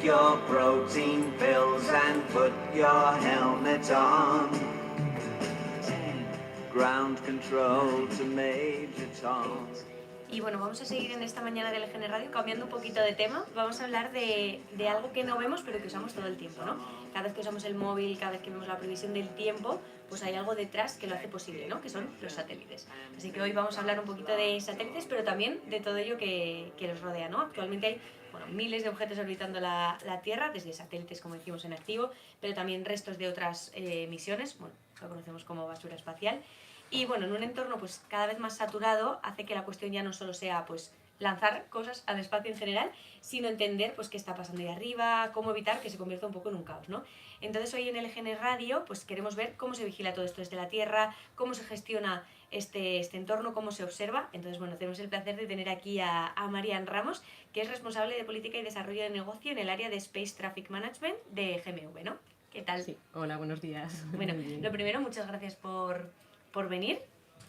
your protein pills and put your helmet on. Ground control to Major Tom. Y bueno, vamos a seguir en esta mañana del LGN Radio cambiando un poquito de tema. Vamos a hablar de algo que no vemos pero que usamos todo el tiempo, ¿no? Cada vez que usamos el móvil, cada vez que vemos la previsión del tiempo, pues hay algo detrás que lo hace posible, ¿no? Que son los satélites. Así que hoy vamos a hablar un poquito de satélites, pero también de todo ello que los rodea, ¿no? Actualmente hay miles de objetos orbitando la Tierra, desde satélites, como decimos, en activo, pero también restos de otras misiones, bueno, lo conocemos como basura espacial. Y bueno, en un entorno pues cada vez más saturado hace que la cuestión ya no solo sea pues lanzar cosas al espacio en general, sino entender pues qué está pasando ahí arriba, cómo evitar que se convierta un poco en un caos, ¿no? Entonces hoy en LGN Radio pues queremos ver cómo se vigila todo esto desde la Tierra, cómo se gestiona este entorno, cómo se observa. Entonces bueno, tenemos el placer de tener aquí a Marian Ramos, que es responsable de política y desarrollo de negocio en el área de Space Traffic Management de GMV, ¿no? ¿Qué tal? Sí, hola, buenos días. Bueno, lo primero, muchas gracias por venir.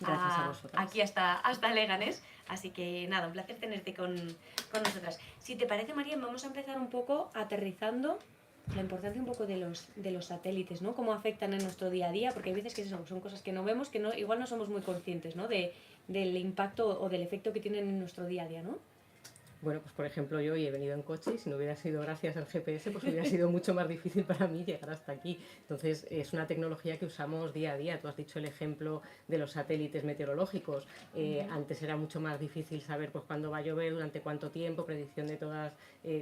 Gracias a vosotras. Aquí hasta Leganés. Así que nada, un placer tenerte con nosotras. Si te parece, María, vamos a empezar un poco aterrizando la importancia un poco de los satélites, ¿no? Cómo afectan en nuestro día a día, porque hay veces que son cosas que no vemos, que igual no somos muy conscientes, ¿no? Del impacto o del efecto que tienen en nuestro día a día, ¿no? Bueno, pues por ejemplo yo hoy he venido en coche y si no hubiera sido gracias al GPS pues hubiera sido mucho más difícil para mí llegar hasta aquí. Entonces es una tecnología que usamos día a día. Tú has dicho el ejemplo de los satélites meteorológicos. Antes era mucho más difícil saber pues cuándo va a llover, durante cuánto tiempo, predicción de todas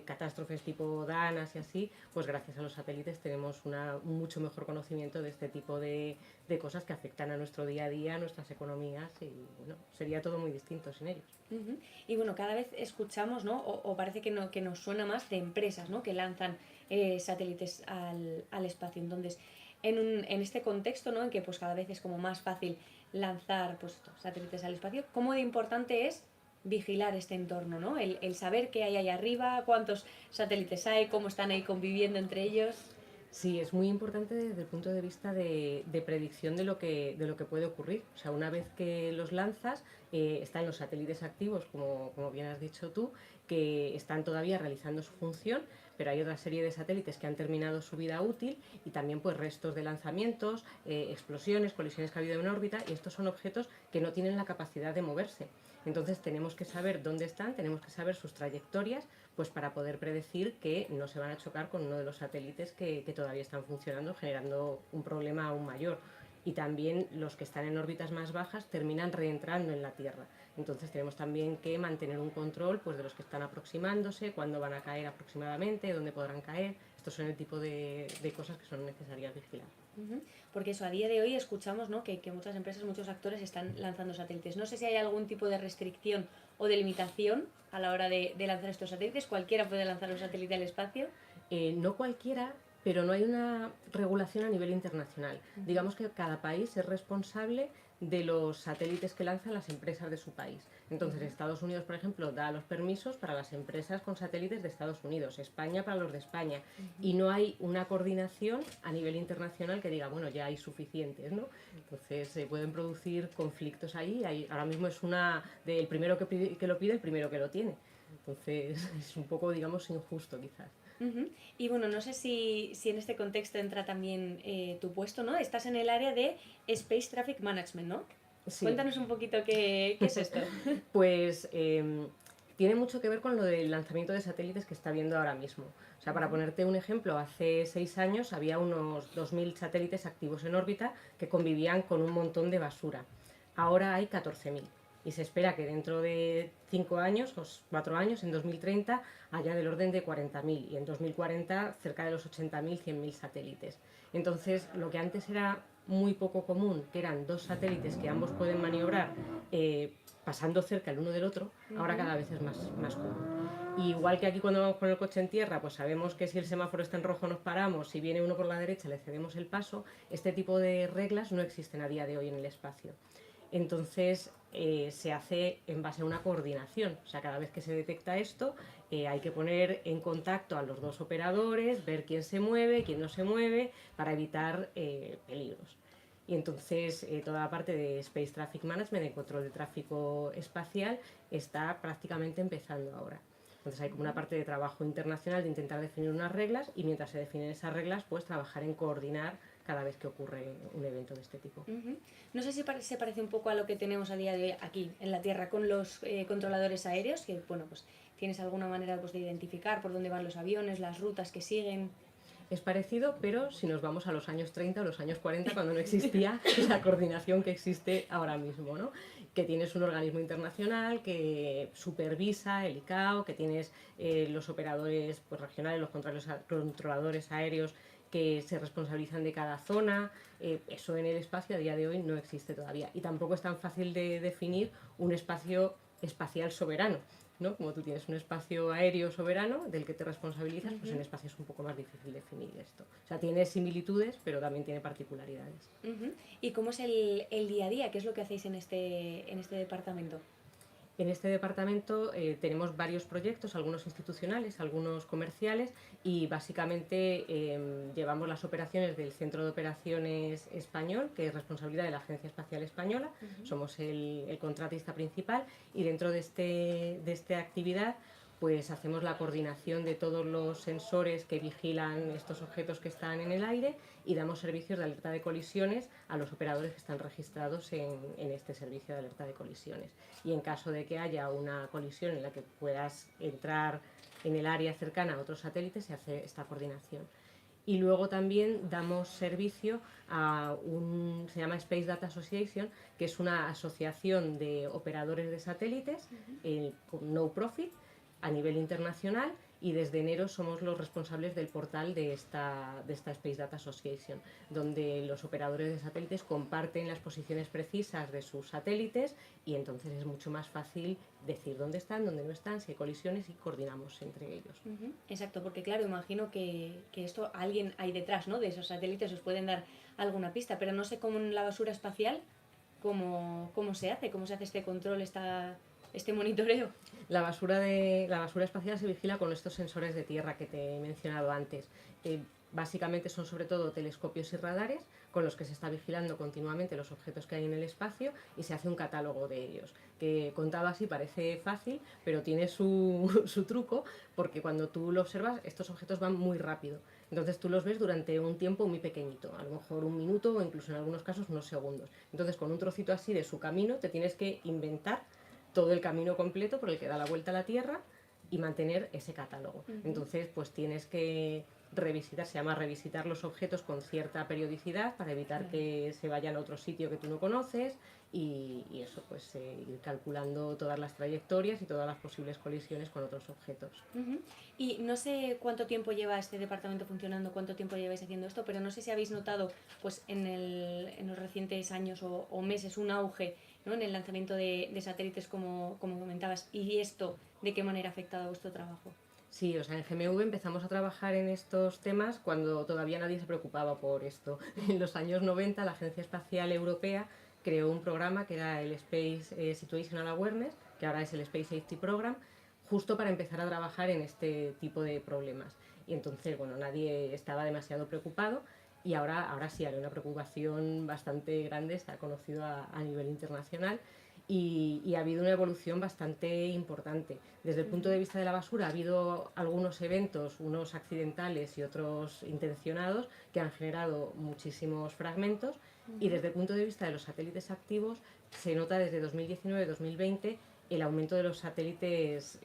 catástrofes tipo Danas y así. Pues gracias a los satélites tenemos un mucho mejor conocimiento de este tipo de cosas que afectan a nuestro día a día, a nuestras economías y bueno, sería todo muy distinto sin ellos. Y bueno, cada vez escuchamos, ¿no? O parece que nos suena más de empresas, ¿no? Que lanzan satélites al espacio. Entonces, en este contexto, ¿no? En que pues cada vez es como más fácil lanzar pues, satélites al espacio, ¿cómo de importante es vigilar este entorno, ¿no? El saber qué hay ahí arriba, cuántos satélites hay, cómo están ahí conviviendo entre ellos. Sí, es muy importante desde el punto de vista de predicción de lo que puede ocurrir. O sea, una vez que los lanzas, están los satélites activos, como bien has dicho tú, que están todavía realizando su función, pero hay otra serie de satélites que han terminado su vida útil y también pues restos de lanzamientos, explosiones, colisiones que ha habido en órbita, y estos son objetos que no tienen la capacidad de moverse. Entonces tenemos que saber dónde están, tenemos que saber sus trayectorias, pues para poder predecir que no se van a chocar con uno de los satélites que todavía están funcionando, generando un problema aún mayor. Y también los que están en órbitas más bajas terminan reentrando en la Tierra. Entonces tenemos también que mantener un control pues, de los que están aproximándose, cuándo van a caer aproximadamente, dónde podrán caer. Estos son el tipo de cosas que son necesarias vigilar. Porque eso, a día de hoy escuchamos, ¿no? que muchas empresas, muchos actores están lanzando satélites. No sé si hay algún tipo de restricción o de limitación a la hora de lanzar estos satélites. ¿Cualquiera puede lanzar un satélite al espacio? No cualquiera, pero no hay una regulación a nivel internacional. Digamos que cada país es responsable de los satélites que lanzan las empresas de su país. Entonces, Estados Unidos, por ejemplo, da los permisos para las empresas con satélites de Estados Unidos, España para los de España, y no hay una coordinación a nivel internacional que diga, bueno, ya hay suficientes, ¿no? Entonces, se pueden producir conflictos ahí. Ahora mismo es el primero que lo pide, el primero que lo tiene. Entonces, es un poco, digamos, injusto quizás. Y bueno, no sé si en este contexto entra también tu puesto, ¿no? Estás en el área de Space Traffic Management, ¿no? Sí. Cuéntanos un poquito qué es esto. Pues tiene mucho que ver con lo del lanzamiento de satélites que está habiendo ahora mismo. O sea, para ponerte un ejemplo, hace 6 años había unos 2000 satélites activos en órbita que convivían con un montón de basura. Ahora hay 14.000. Y se espera que dentro de 5 años o 4 años, en 2030, haya del orden de 40.000 y en 2040 cerca de los 80.000, 100.000 satélites. Entonces, lo que antes era muy poco común, que eran 2 satélites que ambos pueden maniobrar pasando cerca el uno del otro, ahora cada vez es más común. Y igual que aquí cuando vamos con el coche en tierra, pues sabemos que si el semáforo está en rojo nos paramos, si viene uno por la derecha le cedemos el paso. Este tipo de reglas no existen a día de hoy en el espacio. Entonces se hace en base a una coordinación. O sea, cada vez que se detecta esto, hay que poner en contacto a los dos operadores, ver quién se mueve, quién no se mueve, para evitar peligros. Y entonces toda la parte de Space Traffic Management, de control de tráfico espacial, está prácticamente empezando ahora. Entonces hay como una parte de trabajo internacional de intentar definir unas reglas y mientras se definen esas reglas, pues trabajar en coordinar cada vez que ocurre un evento de este tipo. No sé si se parece un poco a lo que tenemos a día de hoy aquí en la Tierra con los controladores aéreos, que bueno, pues tienes alguna manera pues, de identificar por dónde van los aviones, las rutas que siguen. Es parecido, pero si nos vamos a los años 30 o los años 40, cuando no existía la coordinación que existe ahora mismo, ¿no? Que tienes un organismo internacional que supervisa el ICAO, que tienes los operadores pues, regionales, los controladores aéreos que se responsabilizan de cada zona. Eso en el espacio a día de hoy no existe todavía. Y tampoco es tan fácil de definir un espacio espacial soberano, ¿no? Como tú tienes un espacio aéreo soberano del que te responsabilizas, pues en espacio es un poco más difícil definir esto. O sea, tiene similitudes, pero también tiene particularidades. ¿Y cómo es el día a día? ¿Qué es lo que hacéis en este departamento? En este departamento tenemos varios proyectos, algunos institucionales, algunos comerciales y básicamente llevamos las operaciones del Centro de Operaciones Español, que es responsabilidad de la Agencia Espacial Española, somos el contratista principal y dentro de esta actividad pues hacemos la coordinación de todos los sensores que vigilan estos objetos que están en el aire y damos servicios de alerta de colisiones a los operadores que están registrados en este servicio de alerta de colisiones. Y en caso de que haya una colisión en la que puedas entrar en el área cercana a otros satélites, se hace esta coordinación. Y luego también damos servicio a se llama Space Data Association, que es una asociación de operadores de satélites no profit, a nivel internacional y desde enero somos los responsables del portal de esta Space Data Association, donde los operadores de satélites comparten las posiciones precisas de sus satélites y entonces es mucho más fácil decir dónde están, dónde no están, si hay colisiones y coordinamos entre ellos. Exacto, porque claro, imagino que esto alguien hay detrás, ¿no? De esos satélites, os pueden dar alguna pista, pero no sé cómo en la basura espacial, cómo se hace este control, este monitoreo. La basura espacial se vigila con estos sensores de tierra que te he mencionado antes. Básicamente son sobre todo telescopios y radares con los que se está vigilando continuamente los objetos que hay en el espacio y se hace un catálogo de ellos, que contado así parece fácil, pero tiene su truco, porque cuando tú lo observas estos objetos van muy rápido. Entonces tú los ves durante un tiempo muy pequeñito, a lo mejor un minuto o incluso en algunos casos unos segundos. Entonces con un trocito así de su camino te tienes que inventar todo el camino completo por el que da la vuelta a la Tierra y mantener ese catálogo. Entonces, pues tienes que revisitar, se llama revisitar los objetos con cierta periodicidad para evitar que se vayan a otro sitio que tú no conoces y eso, pues ir calculando todas las trayectorias y todas las posibles colisiones con otros objetos. Y no sé cuánto tiempo lleva este departamento funcionando, cuánto tiempo lleváis haciendo esto, pero no sé si habéis notado pues en los recientes años o meses un auge, ¿no? En el lanzamiento de satélites como comentabas, y esto de qué manera ha afectado a vuestro trabajo. Sí, o sea, en GMV empezamos a trabajar en estos temas cuando todavía nadie se preocupaba por esto. En los años 90 la Agencia Espacial Europea creó un programa que era el Space Situational Awareness, que ahora es el Space Safety Program, justo para empezar a trabajar en este tipo de problemas. Y entonces, bueno, nadie estaba demasiado preocupado y ahora sí hay una preocupación bastante grande, está conocido a nivel internacional y ha habido una evolución bastante importante. Desde el punto de vista de la basura ha habido algunos eventos, unos accidentales y otros intencionados, que han generado muchísimos fragmentos y desde el punto de vista de los satélites activos se nota desde 2019-2020 el aumento de los satélites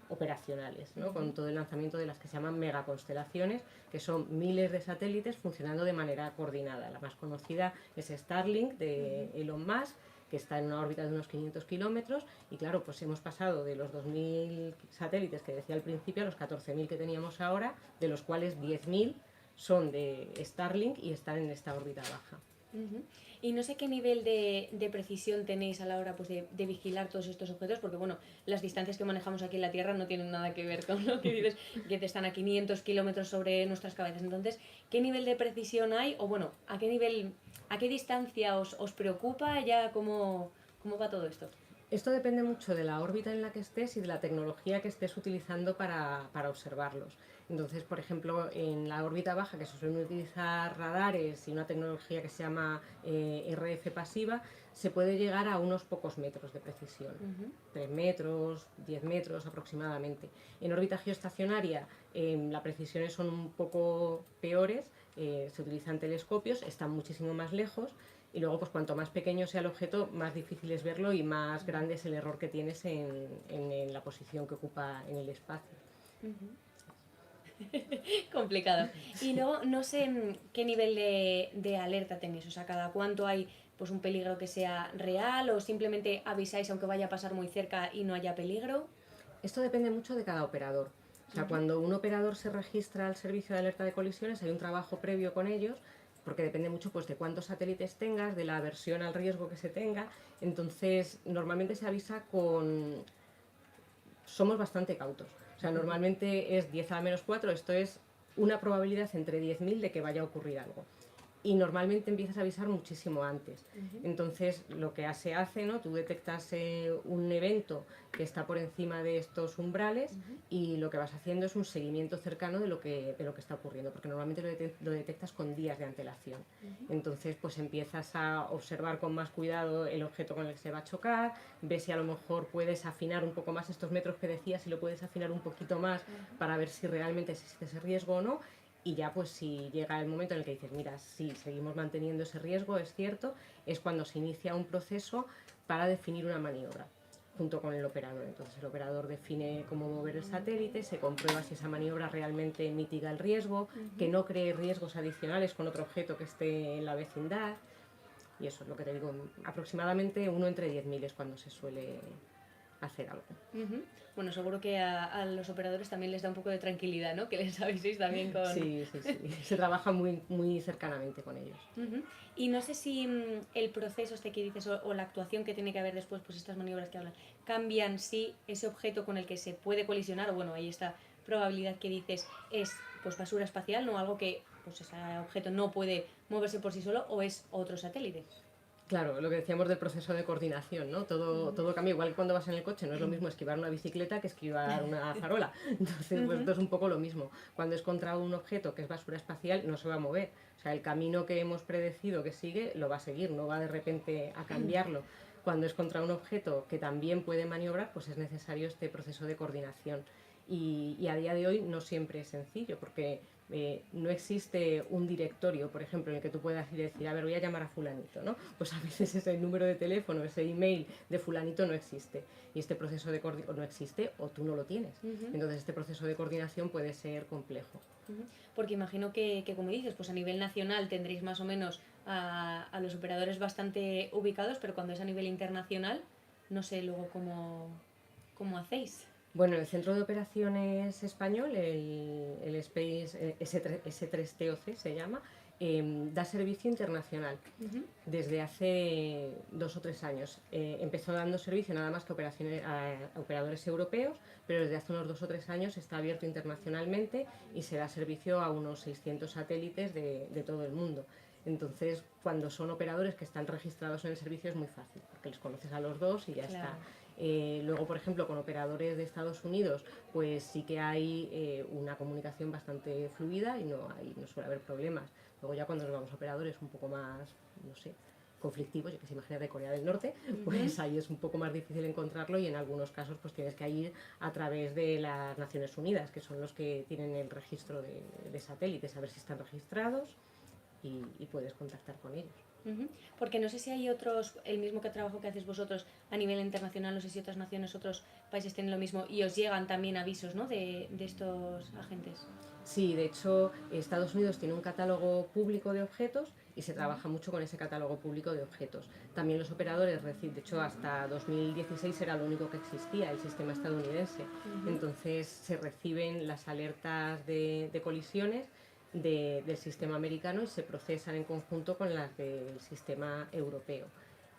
operacionales, ¿no? Con todo el lanzamiento de las que se llaman megaconstelaciones, que son miles de satélites funcionando de manera coordinada. La más conocida es Starlink de Elon Musk, que está en una órbita de unos 500 kilómetros y claro, pues hemos pasado de los 2.000 satélites que decía al principio a los 14.000 que teníamos ahora, de los cuales 10.000 son de Starlink y están en esta órbita baja. Y no sé qué nivel de precisión tenéis a la hora pues, de vigilar todos estos objetos, porque bueno, las distancias que manejamos aquí en la Tierra no tienen nada que ver con lo que dices, que están a 500 kilómetros sobre nuestras cabezas. Entonces, ¿qué nivel de precisión hay? O bueno, ¿a qué distancia os preocupa? Ya ¿cómo va todo esto? Esto depende mucho de la órbita en la que estés y de la tecnología que estés utilizando para observarlos. Entonces, por ejemplo, en la órbita baja, que se suelen utilizar radares y una tecnología que se llama RF pasiva, se puede llegar a unos pocos metros de precisión, 3 metros, 10 metros aproximadamente. En órbita geoestacionaria las precisiones son un poco peores, se utilizan telescopios, están muchísimo más lejos, y luego pues cuanto más pequeño sea el objeto, más difícil es verlo y más grande es el error que tienes en la posición que ocupa en el espacio. Complicado. Y luego no sé qué nivel de alerta tenéis, o sea, cada cuánto hay pues un peligro que sea real o simplemente avisáis aunque vaya a pasar muy cerca y no haya peligro. Esto depende mucho de cada operador. O sea, cuando un operador se registra al servicio de alerta de colisiones, hay un trabajo previo con ellos, porque depende mucho pues, de cuántos satélites tengas, de la aversión al riesgo que se tenga. Entonces, normalmente se avisa con... Somos bastante cautos. O sea, normalmente es 10 a la menos 4, esto es una probabilidad entre 10.000 de que vaya a ocurrir algo. Y normalmente empiezas a avisar muchísimo antes. Entonces, lo que se hace, ¿no? Tú detectas un evento que está por encima de estos umbrales y lo que vas haciendo es un seguimiento cercano de lo que está ocurriendo, porque normalmente lo detectas con días de antelación. Entonces, pues empiezas a observar con más cuidado el objeto con el que se va a chocar, ves si a lo mejor puedes afinar un poco más estos metros que decías, si lo puedes afinar un poquito más para ver si realmente existe ese riesgo o no. Y ya pues si llega el momento en el que dices, mira, sí, seguimos manteniendo ese riesgo, es cierto, es cuando se inicia un proceso para definir una maniobra junto con el operador. Entonces el operador define cómo mover el satélite, se comprueba si esa maniobra realmente mitiga el riesgo, que no cree riesgos adicionales con otro objeto que esté en la vecindad. Y eso es lo que te digo, aproximadamente 1 entre 10.000 es cuando se suele hacer algo. Bueno, seguro que a los operadores también les da un poco de tranquilidad, ¿no? Que les aviséis también con... Sí, sí, sí. Se trabaja muy, muy cercanamente con ellos. Y no sé si el proceso este que dices o la actuación que tiene que haber después, pues estas maniobras que hablan, cambian si ese objeto con el que se puede colisionar, o bueno, hay esta probabilidad que dices, es pues basura espacial, ¿no? Algo que pues ese objeto no puede moverse por sí solo o es otro satélite. Claro, lo que decíamos del proceso de coordinación, ¿no? Todo cambia, igual que cuando vas en el coche, no es lo mismo esquivar una bicicleta que esquivar una farola. Entonces, pues esto es un poco lo mismo. Cuando es contra un objeto que es basura espacial, no se va a mover. O sea, el camino que hemos predecido que sigue, lo va a seguir, no va de repente a cambiarlo. Cuando es contra un objeto que también puede maniobrar, pues es necesario este proceso de coordinación. Y a día de hoy no siempre es sencillo, porque no existe un directorio, por ejemplo, en el que tú puedas ir y decir, a ver, voy a llamar a fulanito, ¿no? Pues a veces ese número de teléfono, ese email de fulanito no existe. Y este proceso de coordinación no existe o tú no lo tienes. Entonces este proceso de coordinación puede ser complejo. Porque imagino que, como dices, pues a nivel nacional tendréis más o menos a los operadores bastante ubicados, pero cuando es a nivel internacional, no sé luego cómo hacéis. Bueno, el Centro de Operaciones Español, el Space S3TOC se llama, da servicio internacional desde hace 2 o 3 años. Empezó dando servicio nada más que a operadores europeos, pero desde hace unos 2 o 3 años está abierto internacionalmente y se da servicio a unos 600 satélites de todo el mundo. Entonces, cuando son operadores que están registrados en el servicio es muy fácil, porque les conoces a los dos y ya está. Luego, por ejemplo, con operadores de Estados Unidos, pues sí que hay una comunicación bastante fluida y no suele haber problemas. Luego ya cuando nos vamos a operadores un poco más, no sé, conflictivos, yo que sé, imagínate Corea del Norte, pues ahí es un poco más difícil encontrarlo y en algunos casos pues tienes que ir a través de las Naciones Unidas, que son los que tienen el registro de satélites, a ver si están registrados y puedes contactar con ellos. Porque no sé si hay otros, el mismo trabajo que hacéis vosotros a nivel internacional, no sé si otras naciones, otros países tienen lo mismo y os llegan también avisos, ¿no? de estos agentes. Sí, de hecho, Estados Unidos tiene un catálogo público de objetos y se trabaja mucho con ese catálogo público de objetos. También los operadores reciben, de hecho, hasta 2016 era lo único que existía, el sistema estadounidense. Entonces se reciben las alertas de colisiones del sistema americano y se procesan en conjunto con las del sistema europeo.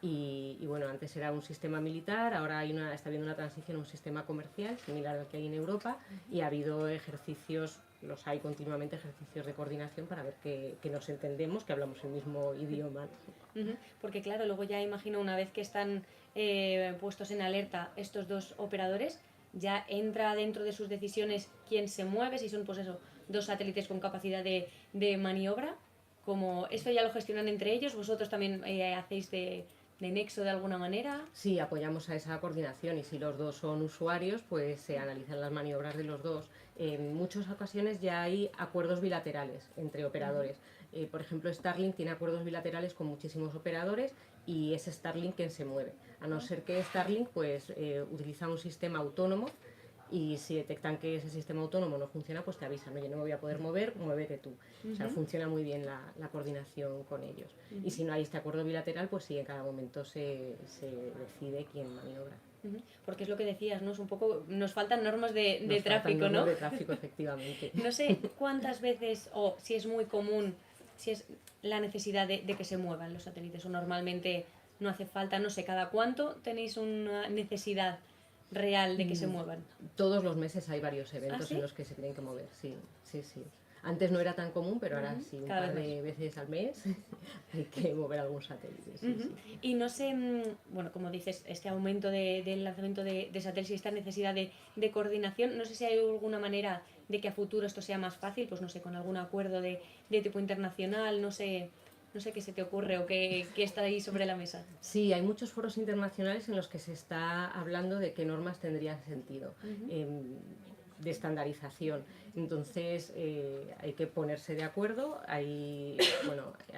Y bueno, antes era un sistema militar, ahora está habiendo una transición a un sistema comercial similar al que hay en Europa y ha habido ejercicios, los hay continuamente, ejercicios de coordinación para ver que nos entendemos, que hablamos el mismo idioma. Porque claro, luego ya imagino una vez que están puestos en alerta estos dos operadores, ya entra dentro de sus decisiones quién se mueve, si son pues eso, 2 satélites con capacidad de maniobra, como esto ya lo gestionan entre ellos, vosotros también hacéis de nexo de alguna manera. Sí, apoyamos a esa coordinación y si los dos son usuarios, pues se analizan las maniobras de los dos. En muchas ocasiones ya hay acuerdos bilaterales entre operadores. Por ejemplo, Starlink tiene acuerdos bilaterales con muchísimos operadores y es Starlink quien se mueve. A no ser que Starlink pues, utiliza un sistema autónomo y si detectan que ese sistema autónomo no funciona, pues te avisan, oye, no me voy a poder mover, muévete tú. O sea, funciona muy bien la coordinación con ellos. Y si no hay este acuerdo bilateral, pues sí, en cada momento se decide quién maniobra. Porque es lo que decías, ¿no? Es un poco, nos faltan normas de Nos faltan tráfico, normas ¿no? de tráfico, efectivamente. No sé cuántas veces, o si es muy común, si es la necesidad de que se muevan los satélites, o normalmente no hace falta, no sé, cada cuánto tenéis una necesidad real de que se muevan. Todos los meses hay varios eventos ¿Ah, sí? en los que se tienen que mover, sí, sí, sí. Antes no era tan común, pero ahora sí, un Cada par vez de veces al mes hay que mover algún satélite. Sí, sí. Y no sé, bueno, como dices, este aumento del lanzamiento de satélites y esta necesidad de coordinación, no sé si hay alguna manera de que a futuro esto sea más fácil, pues no sé, con algún acuerdo de tipo internacional, no sé qué se te ocurre o qué está ahí sobre la mesa. Sí, hay muchos foros internacionales en los que se está hablando de qué normas tendrían sentido, de estandarización. Entonces hay que ponerse de acuerdo. Hay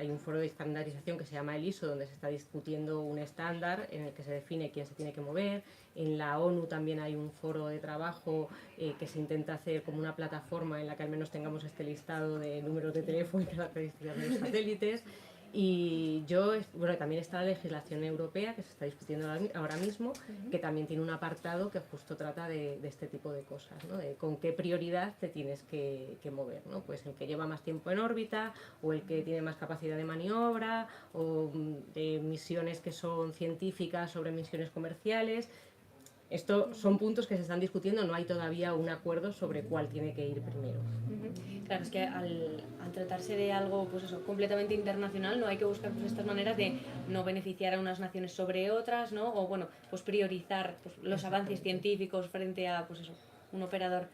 un foro de estandarización que se llama el ISO, donde se está discutiendo un estándar en el que se define quién se tiene que mover. En la ONU también hay un foro de trabajo que se intenta hacer como una plataforma en la que al menos tengamos este listado de números de teléfono y características de los satélites. Y también está la legislación europea que se está discutiendo ahora mismo, que también tiene un apartado que justo trata de este tipo de cosas, ¿no? De con qué prioridad te tienes que mover, ¿no? Pues el que lleva más tiempo en órbita, o el que tiene más capacidad de maniobra, o de misiones que son científicas sobre misiones comerciales. Estos son puntos que se están discutiendo, no hay todavía un acuerdo sobre cuál tiene que ir primero. Claro, es que al tratarse de algo pues eso, completamente internacional, no hay que buscar pues, estas maneras de no beneficiar a unas naciones sobre otras, ¿no? O bueno, pues priorizar pues, los avances científicos frente a pues eso, un operador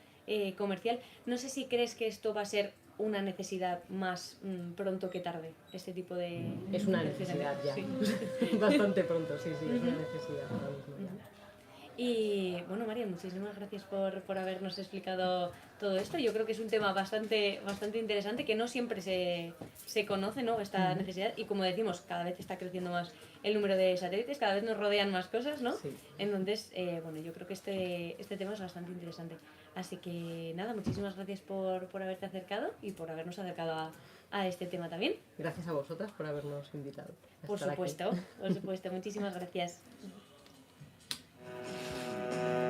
comercial. No sé si crees que esto va a ser una necesidad más pronto que tarde, este tipo de... Es una necesidad ya, Sí. bastante pronto, sí, es una necesidad ahora mismo ya. Y bueno, María, muchísimas gracias por habernos explicado todo esto. Yo creo que es un tema bastante interesante que no siempre se conoce, ¿no? Esta necesidad. Y como decimos, cada vez está creciendo más el número de satélites, cada vez nos rodean más cosas, ¿no? Sí. Entonces, bueno, yo creo que este tema es bastante interesante. Así que nada, muchísimas gracias por haberte acercado y por habernos acercado a este tema también. Gracias a vosotras por habernos invitado. Por supuesto, muchísimas gracias.